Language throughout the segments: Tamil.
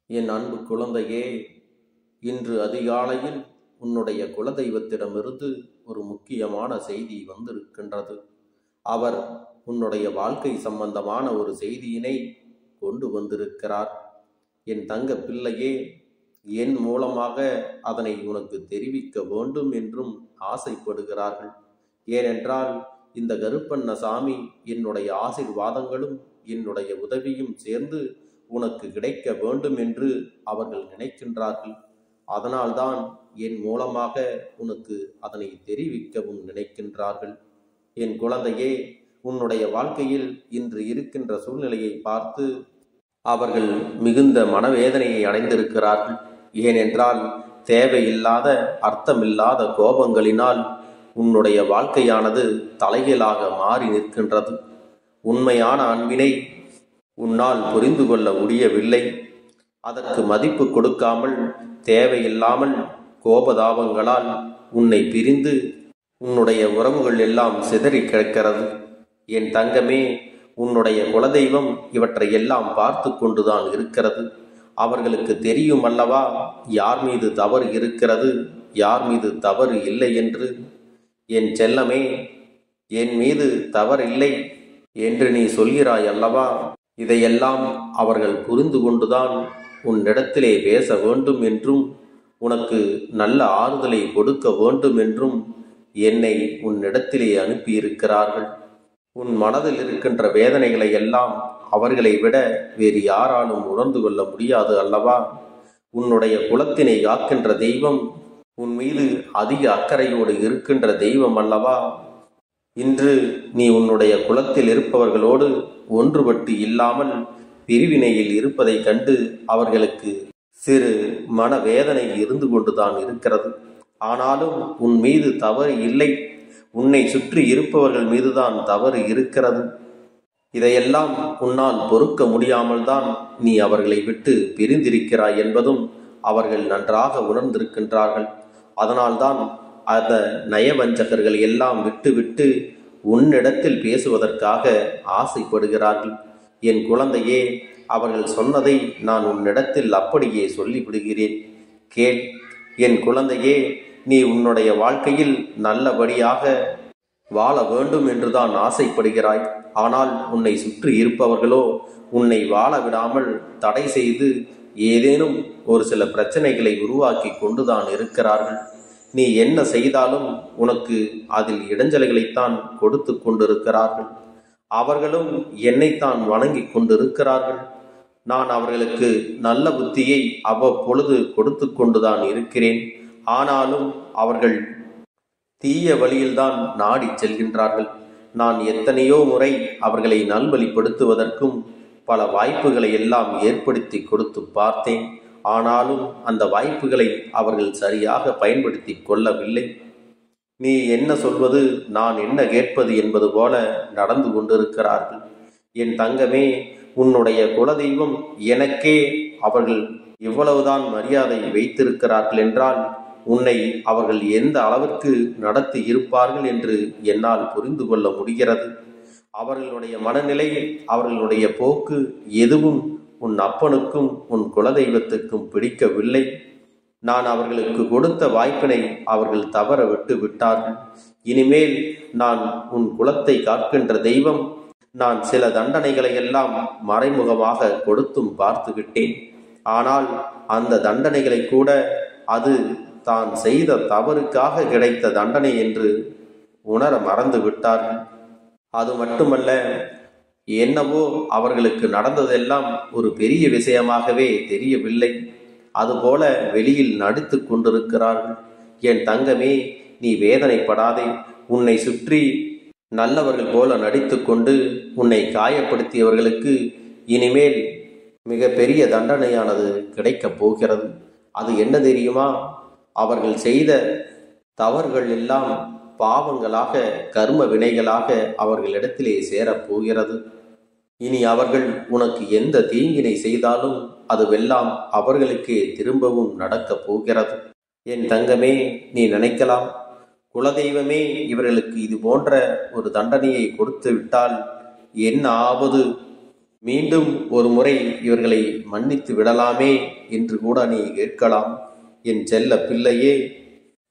என் அன்பு குழந்தையே, இன்று அதிகாலையில் உன்னுடைய குலதெய்வத்திடமிருந்து ஒரு முக்கியமான செய்தி வந்திருக்கின்றது. அவர் உன்னுடைய வாழ்க்கை சம்பந்தமான ஒரு செய்தியினை கொண்டு வந்திருக்கிறார். என் தங்க பிள்ளையே, என் மூலமாக அதனை உனக்கு தெரிவிக்க வேண்டும் என்றும் ஆசைப்படுகிறார்கள். ஏனென்றால் இந்த கருப்பண்ணசாமி என்னுடைய ஆசீர்வாதங்களும் என்னுடைய உதவியும் சேர்ந்து உனக்கு கிடைக்க வேண்டும் என்று அவர்கள் நினைக்கின்றார்கள். அதனால்தான் என் மூலமாக உனக்கு அதனை தெரிவிக்கவும் நினைக்கின்றார்கள். என் குழந்தையே, உன்னுடைய வாழ்க்கையில் இன்று இருக்கின்ற சூழ்நிலையை பார்த்து அவர்கள் மிகுந்த மனவேதனையை அடைந்திருக்கிறார்கள். ஏனென்றால் தேவையில்லாத அர்த்தமில்லாத கோபங்களினால் உன்னுடைய வாழ்க்கையானது தலைகீழாக மாறி நிற்கின்றது. உண்மையான அன்பினை உன்னால் புரிந்து கொள்ள முடியவில்லை. அதற்கு மதிப்பு கொடுக்காமல் தேவையில்லாமல் கோபதாபங்களால் உன்னை பிரிந்து உன்னுடைய உறவுகள் எல்லாம் சிதறி கிடக்கிறது. என் தங்கமே, உன்னுடைய குலதெய்வம் இவற்றை எல்லாம் பார்த்து கொண்டுதான் இருக்கிறது. அவர்களுக்கு தெரியும் அல்லவா யார் மீது தவறு இருக்கிறது, யார் மீது தவறு இல்லை என்று. என் செல்லமே, என் மீது தவறில்லை என்று நீ சொல்கிறாய் அல்லவா, இதையெல்லாம் அவர்கள் புரிந்து கொண்டுதான் உன்னிடத்திலே பேச வேண்டும் என்றும் உனக்கு நல்ல ஆறுதலை கொடுக்க வேண்டும் என்றும் என்னை உன்னிடத்திலே அனுப்பியிருக்கிறார்கள். உன் மனதில் இருக்கின்ற வேதனைகளை எல்லாம் அவர்களை விட வேறு யாராலும் உணர்ந்து கொள்ள முடியாது அல்லவா. உன்னுடைய குலத்தினை காக்கின்ற தெய்வம் உன் மீது அதிக அக்கறையோடு இருக்கின்ற தெய்வம் அல்லவா. இன்று நீ உன்னுடைய குலத்தில் இருப்பவர்களோடு ஒன்றுபட்டு இல்லாமல் பிரிவினையில் இருப்பதை கண்டு அவர்களுக்கு சிறு மனவேதனை இருந்து கொண்டுதான் இருக்கிறது. ஆனாலும் உன் மீது தவறு இல்லை, உன்னை சுற்றி இருப்பவர்கள் மீதுதான் தவறு இருக்கிறது. இதையெல்லாம் உன்னால் பொறுக்க முடியாமல் தான் நீ அவர்களை விட்டு பிரிந்திருக்கிறாய் என்பதும் அவர்கள் நன்றாக உணர்ந்திருக்கின்றார்கள். அதனால்தான் அந்த நயவஞ்சகர்கள் எல்லாம் விட்டுவிட்டு உன்னிடத்தில் பேசுவதற்காக ஆசைப்படுகிறார்கள். என் குழந்தையே, அவர்கள் சொன்னதை நான் உன்னிடத்தில் அப்படியே சொல்லிவிடுகிறேன், கேள். என் குழந்தையே, நீ உன்னுடைய வாழ்க்கையில் நல்லபடியாக வாழ வேண்டும் என்றுதான் ஆசைப்படுகிறாய். ஆனால் உன்னை சுற்றி இருப்பவர்களோ உன்னை வாழ விடாமல் தடை செய்து ஏதேனும் ஒரு சில பிரச்சனைகளை உருவாக்கி கொண்டுதான் இருக்கிறார்கள். நீ என்ன செய்தாலும் உனக்கு அதில் இடைஞ்சல்களைத்தான் கொடுத்து கொண்டிருக்கிறார்கள். அவர்களும் என்னைத்தான் வணங்கி கொண்டிருக்கிறார்கள். நான் அவர்களுக்கு நல்ல புத்தியை அவ்வப்பொழுது கொடுத்து கொண்டுதான் இருக்கிறேன். ஆனாலும் அவர்கள் தீய வழியில்தான் நாடி செல்கின்றார்கள். நான் எத்தனையோ முறை அவர்களை நல்வழிப்படுத்துவதற்கும் பல வாய்ப்புகளை எல்லாம் ஏற்படுத்தி கொடுத்து பார்த்தேன். ஆனாலும் அந்த வாய்ப்புகளை அவர்கள் சரியாக பயன்படுத்தி கொள்ளவில்லை. நீ என்ன சொல்வது, நான் என்ன கேட்பது என்பது போல நடந்து கொண்டிருக்கிறார்கள். என் தங்கமே, உன்னுடைய குலதெய்வம் எனக்கே அவர்கள் இவ்வளவுதான் மரியாதை வைத்திருக்கிறார்கள் என்றால் உன்னை அவர்கள் எந்த அளவிற்கு நடத்தி இருப்பார்கள் என்று என்னால் புரிந்து கொள்ள முடிகிறது. அவர்களுடைய மனநிலை, அவர்களுடைய போக்கு எதுவும் உன் அப்பனுக்கும் உன் குலதெய்வத்துக்கும் பிடிக்கவில்லை. நான் அவர்களுக்கு கொடுத்த வாய்ப்பினை அவர்கள் தவற விட்டு விட்டார்கள். இனிமேல் நான் உன் குலத்தை காக்கின்ற தெய்வம். நான் சில தண்டனைகளை எல்லாம் மறைமுகமாக கொடுத்தும் பார்த்து விட்டேன். ஆனால் அந்த தண்டனைகளை கூட அது தான் செய்த தவறுக்காக கிடைத்த தண்டனை என்று உணர மறந்து விட்டார்கள். அது மட்டுமல்ல, என்னவோ அவர்களுக்கு நடந்ததெல்லாம் ஒரு பெரிய விஷயமாகவே தெரியவில்லை. அதுபோல வெளியில் நடித்து கொண்டிருக்கிறார்கள். என் தங்கமே, நீ வேதனைப்படாதே. உன்னை சுற்றி நல்லவர்கள் போல நடித்து கொண்டு உன்னை காயப்படுத்தியவர்களுக்கு இனிமேல் மிக பெரிய தண்டனையானது கிடைக்கப் போகிறது. அது என்ன தெரியுமா? அவர்கள் செய்த தவறுகள் எல்லாம் பாவங்களாக, கர்ம வினைகளாக அவர்களிடத்திலே சேரப்போகிறது. இனி அவர்கள் உனக்கு எந்த தீங்கினை செய்தாலும் அதுவெல்லாம் அவர்களுக்கே திரும்பவும் நடக்கப் போகிறது. என் தங்கமே, நீ நினைக்கலாம், குலதெய்வமே இவர்களுக்கு இது போன்ற ஒரு தண்டனையை கொடுத்து விட்டால் என்ன ஆவது? மீண்டும் ஒரு முறை இவர்களை மன்னித்து விடலாமே என்று கூட நீ கேட்கலாம். என் செல்ல பிள்ளையே,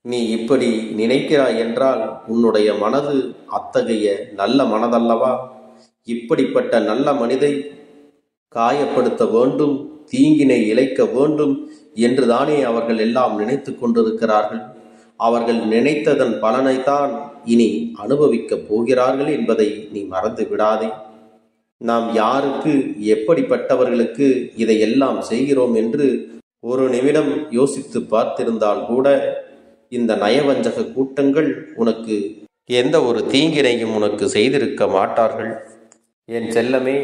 நீ இப்படி நினைக்கிறாய் என்றால் உன்னுடைய மனது அத்தகைய நல்ல மனதல்லவா? இப்படிப்பட்ட நல்ல மனிதை காயப்படுத்த வேண்டும், தீங்கினை இழைக்க வேண்டும் என்றுதானே அவர்கள் எல்லாம் நினைத்து கொண்டிருக்கிறார்கள். அவர்கள் நினைத்ததன் பலனைத்தான் இனி அனுபவிக்கப் போகிறார்கள் என்பதை நீ மறந்து விடாதே. நாம் யாருக்கு, எப்படிப்பட்டவர்களுக்கு இதையெல்லாம் செய்கிறோம் என்று ஒரு நிமிடம் யோசித்து பார்த்திருந்தால் கூட இந்த நயவஞ்சக கூட்டங்கள் உனக்கு எந்த ஒரு தீங்கினையும் உனக்கு செய்திருக்க மாட்டார்கள். என் செல்லமே,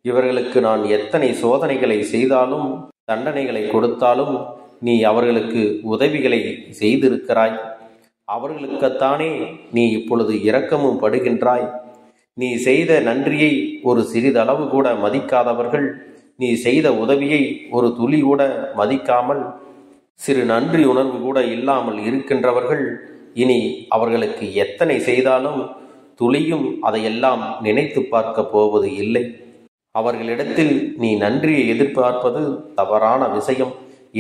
இவர்களுக்கு நான் எத்தனை சோதனைகளை செய்தாலும், தண்டனைகளை கொடுத்தாலும் நீ அவர்களுக்கு உதவிகளை செய்திருக்கிறாய். அவர்களுக்குத்தானே நீ இப்பொழுது இரக்கமும் படுகின்றாய். நீ செய்த நன்றியை ஒரு சிறிதளவு கூட மதிக்காதவர்கள், நீ செய்த உதவியை ஒரு துளி கூட மதிக்காமல், சிறு நன்றி உணர்வு கூட இல்லாமல் இருக்கின்றவர்கள் இனி அவர்களுக்கு எத்தனை செய்தாலும் துளியும் அதையெல்லாம் நினைத்து பார்க்க போவது இல்லை. அவர்களிடத்தில் நீ நன்றியை எதிர்பார்ப்பது தவறான விஷயம்.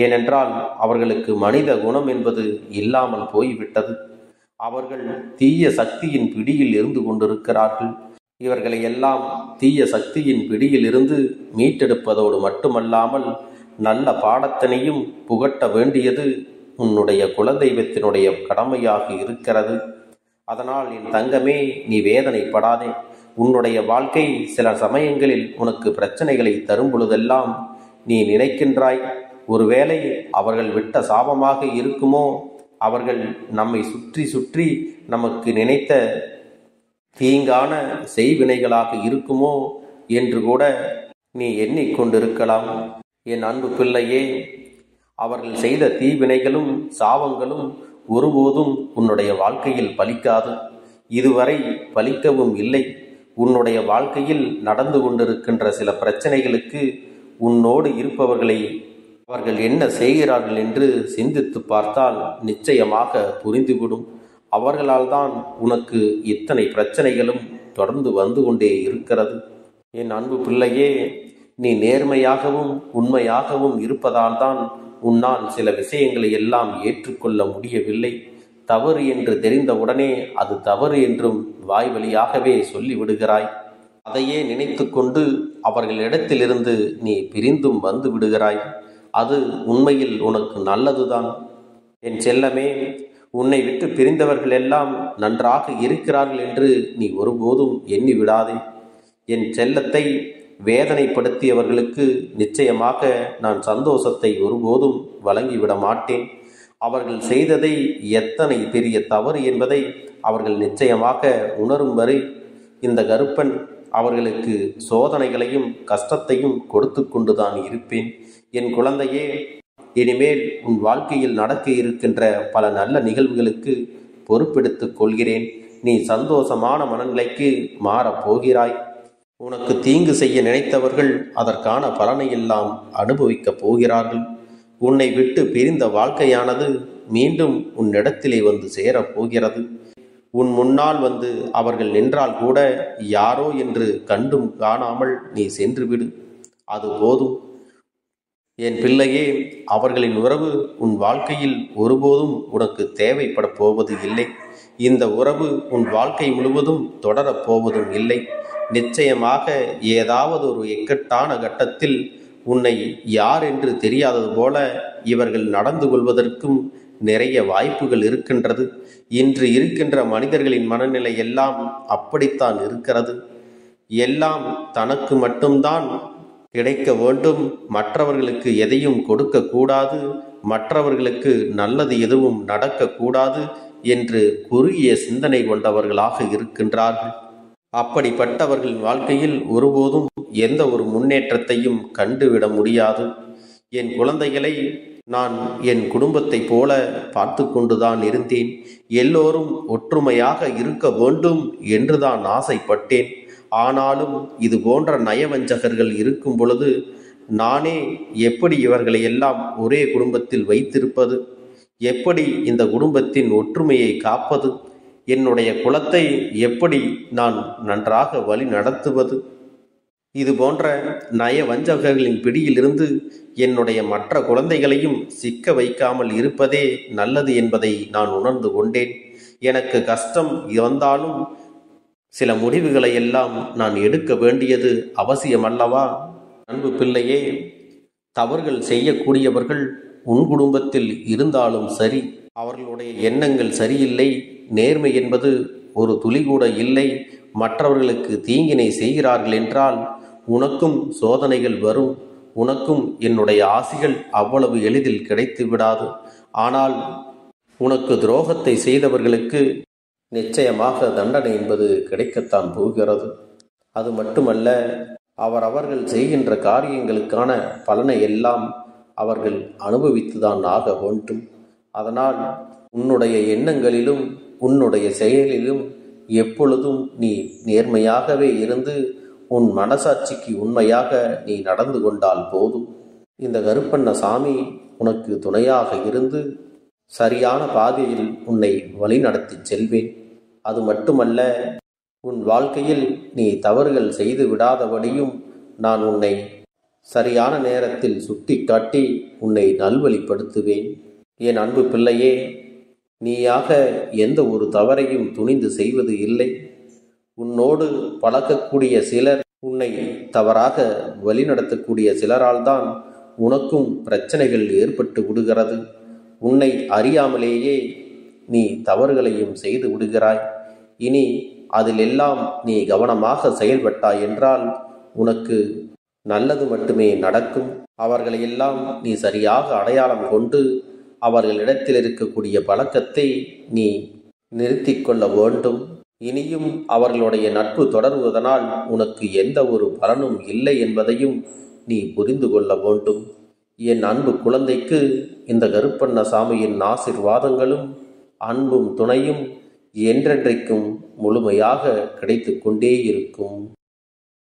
ஏனென்றால் அவர்களுக்கு மனித குணம் என்பது இல்லாமல் போய்விட்டது. அவர்கள் தீய சக்தியின் பிடியில் இருந்து கொண்டிருக்கிறார்கள். இவர்களை எல்லாம் தீய சக்தியின் பிடியில் இருந்து மீட்டெடுப்பதோடு மட்டுமல்லாமல் நல்ல பாடத்தினையும் புகட்ட வேண்டியது உன்னுடைய குலதெய்வத்தினுடைய கடமையாக இருக்கிறது. அதனால் என் தங்கமே, நீ வேதனைப்படாதே. உன்னுடைய வாழ்க்கை சில சமயங்களில் உனக்கு பிரச்சனைகளை தரும் பொழுதெல்லாம் நீ நினைக்கின்றாய், ஒருவேளை அவர்கள் விட்ட சாபமாக இருக்குமோ, அவர்கள் நம்மை சுற்றி சுற்றி நமக்கு நினைத்த தீங்கான செய்வினைகளாக இருக்குமோ என்று கூட நீ எண்ணிக்கொண்டிருக்கலாம். என் அன்பு பிள்ளையே, அவர்கள் செய்த தீவினைகளும் சாபங்களும் ஒருபோதும் உன்னுடைய வாழ்க்கையில் பலிக்காது. இதுவரை பலிக்கவும் இல்லை. உன்னுடைய வாழ்க்கையில் நடந்து கொண்டிருக்கின்ற சில பிரச்சனைகளுக்கு உன்னோடு இருப்பவர்களை அவர்கள் என்ன செய்கிறார்கள் என்று சிந்தித்து பார்த்தால் நிச்சயமாக புரிந்துவிடும். அவர்களால் தான் உனக்கு இத்தனை பிரச்சனைகளும் தொடர்ந்து வந்து கொண்டே இருக்கிறது. என் அன்பு பிள்ளையே, நீ நேர்மையாகவும் உண்மையாகவும் இருப்பதால் தான் உன்னால் சில விஷயங்களை எல்லாம் ஏற்றுக்கொள்ள முடியவில்லை. தவறு என்று தெரிந்தவுடனே அது தவறு என்றும் வாய் வழியாகவே சொல்லிவிடுகிறாய். அதையே நினைத்து கொண்டு அவர்களிடத்திலிருந்து நீ பிரிந்தும் வந்து விடுகிறாய். அது உண்மையில் உனக்கு நல்லதுதான். என் செல்லமே, உன்னை விட்டு பிரிந்தவர்கள் எல்லாம் நன்றாக இருக்கிறார்கள் என்று நீ ஒருபோதும் எண்ணி விடாதே. என் செல்லத்தை வேதனைப்படுத்தியவர்களுக்கு நிச்சயமாக நான் சந்தோஷத்தை ஒருபோதும் வழங்கிவிட மாட்டேன். அவர்கள் செய்ததை எத்தனை பெரிய தவறு என்பதை அவர்கள் நிச்சயமாக உணரும் வரை இந்த கருப்பன் அவர்களுக்கு சோதனைகளையும் கஷ்டத்தையும் கொடுத்து கொண்டுதான் இருப்பேன். என் குழந்தையே, இனிமேல் உன் வாழ்க்கையில் நடக்க இருக்கின்ற பல நல்ல நிகழ்வுகளுக்கு பொறுப்பெடுத்துக் கொள்கிறேன். நீ சந்தோஷமான மனநிலைக்கு மாறப் போகிறாய். உனக்கு தீங்கு செய்ய நினைத்தவர்கள் அதற்கான பலனை எல்லாம் அனுபவிக்கப் போகிறார்கள். உன்னை விட்டு பிரிந்த வாழ்க்கையானது மீண்டும் உன்னிடத்திலே வந்து சேரப்போகிறது. உன் முன்னால் வந்து அவர்கள் நின்றால் கூட யாரோ என்று கண்டும் காணாமல் நீ சென்றுவிடு. அது போதும். என் பிள்ளையே, அவர்களின் உறவு உன் வாழ்க்கையில் ஒருபோதும் உனக்கு தேவைப்பட போவது இல்லை. இந்த உறவு உன் வாழ்க்கை முழுவதும் தொடரப் போவதும் இல்லை. நிச்சயமாக ஏதாவது ஒரு இக்கட்டான கட்டத்தில் உன்னை யார் என்று தெரியாதது போல இவர்கள் நடந்து கொள்வதற்கும் நிறைய வாய்ப்புகள் இருக்கின்றது. இன்று இருக்கின்ற மனிதர்களின் மனநிலை எல்லாம் அப்படித்தான் இருக்கிறது. எல்லாம் தனக்கு மட்டும்தான் கிடைக்க வேண்டும், மற்றவர்களுக்கு எதையும் கொடுக்க கூடாது, மற்றவர்களுக்கு நல்லது எதுவும் நடக்கக்கூடாது என்று குறுகிய சிந்தனை கொண்டவர்களாக இருக்கின்றார்கள். அப்படிப்பட்டவர்கள் வாழ்க்கையில் ஒருபோதும் எந்த ஒரு முன்னேற்றத்தையும் கண்டுவிட முடியாது. என் குழந்தைகளை நான் என் குடும்பத்தைப் போல பார்த்து கொண்டுதான் இருந்தேன். எல்லோரும் ஒற்றுமையாக இருக்க வேண்டும் என்றுதான் ஆசைப்பட்டேன். ஆனாலும் இது போன்ற நயவஞ்சகர்கள் இருக்கும் பொழுது நானே எப்படி இவர்களை எல்லாம் ஒரே குடும்பத்தில் வைத்திருப்பது? எப்படி இந்த குடும்பத்தின் ஒற்றுமையை காப்பது? என்னுடைய குலத்தை எப்படி நான் நன்றாக வழி நடத்துவது? இது போன்ற நயவஞ்சகர்களின் பிடியிலிருந்து என்னுடைய மற்ற குழந்தைகளையும் சிக்க வைக்காமல் இருப்பதே நல்லது என்பதை நான் உணர்ந்து கொண்டேன். எனக்கு கஷ்டம் வந்தாலும் சில முடிவுகளை எல்லாம் நான் எடுக்க வேண்டியது அவசியமல்லவா? அன்பு பிள்ளையே, தவறுகள் செய்யக்கூடியவர்கள் உன் குடும்பத்தில் இருந்தாலும் சரி, அவர்களுடைய எண்ணங்கள் சரியில்லை, நேர்மை என்பது ஒரு துளி கூட இல்லை, மற்றவர்களுக்கு தீங்கினை செய்கிறார்கள் என்றால் உனக்கும் சோதனைகள் வரும். உனக்கும் என்னுடைய ஆசிகள் அவ்வளவு எளிதில் கிடைத்து விடாது. ஆனால் உனக்கு துரோகத்தை செய்தவர்களுக்கு நிச்சயமாக தண்டனை என்பது கிடைக்கத்தான் போகிறது. அது மட்டுமல்ல, அவர்கள் செய்கின்ற காரியங்களுக்கான பலனை எல்லாம் அவர்கள் அனுபவித்துதான் ஆக வேண்டும். அதனால் உன்னுடைய எண்ணங்களிலும் உன்னுடைய செயலிலும் எப்பொழுதும் நீ நேர்மையாகவே இருந்து உன் மனசாட்சிக்கு உண்மையாக நீ நடந்து கொண்டால் போதும். இந்த கருப்பண்ணசாமி உனக்கு துணையாக இருந்து சரியான பாதையில் உன்னை வழிநடத்தி செல்வேன். அது மட்டுமல்ல, உன் வாழ்க்கையில் நீ தவறுகள் செய்து விடாதபடியும் நான் உன்னை சரியான நேரத்தில் சுட்டி காட்டி உன்னை நல்வழிப்படுத்துவேன். என் அன்பு பிள்ளையே, நீயாக எந்த ஒரு தவறையும் துணிந்து செய்வது இல்லை. உன்னோடு பழக்கக்கூடிய சிலர், உன்னை தவறாக வழிநடத்தக்கூடிய சிலரால் தான் உனக்கும் பிரச்சனைகள் ஏற்பட்டு விடுகிறது. உன்னை அறியாமலேயே நீ தவறுகளையும் செய்து விடுகிறாய். இனி அதிலெல்லாம் நீ கவனமாக செயல்பட்டாய் என்றால் உனக்கு நல்லது மட்டுமே நடக்கும். அவர்களையெல்லாம் நீ சரியாக அடையாளம் கொண்டு அவர்களிடத்தில் இருக்கக்கூடிய பழக்கத்தை நீ நிறுத்தி கொள்ள வேண்டும். இனியும் அவர்களுடைய நட்பு தொடர்வதனால் உனக்கு எந்த ஒரு பலனும் இல்லை என்பதையும் நீ புரிந்து கொள்ள வேண்டும். என் அன்பு குழந்தைக்கு இந்த கருப்பண்ணசாமியின் ஆசீர்வாதங்களும் அன்பும் துணையும் என்றென்றைக்கும் முழுமையாக கிடைத்து கொண்டே இருக்கும்.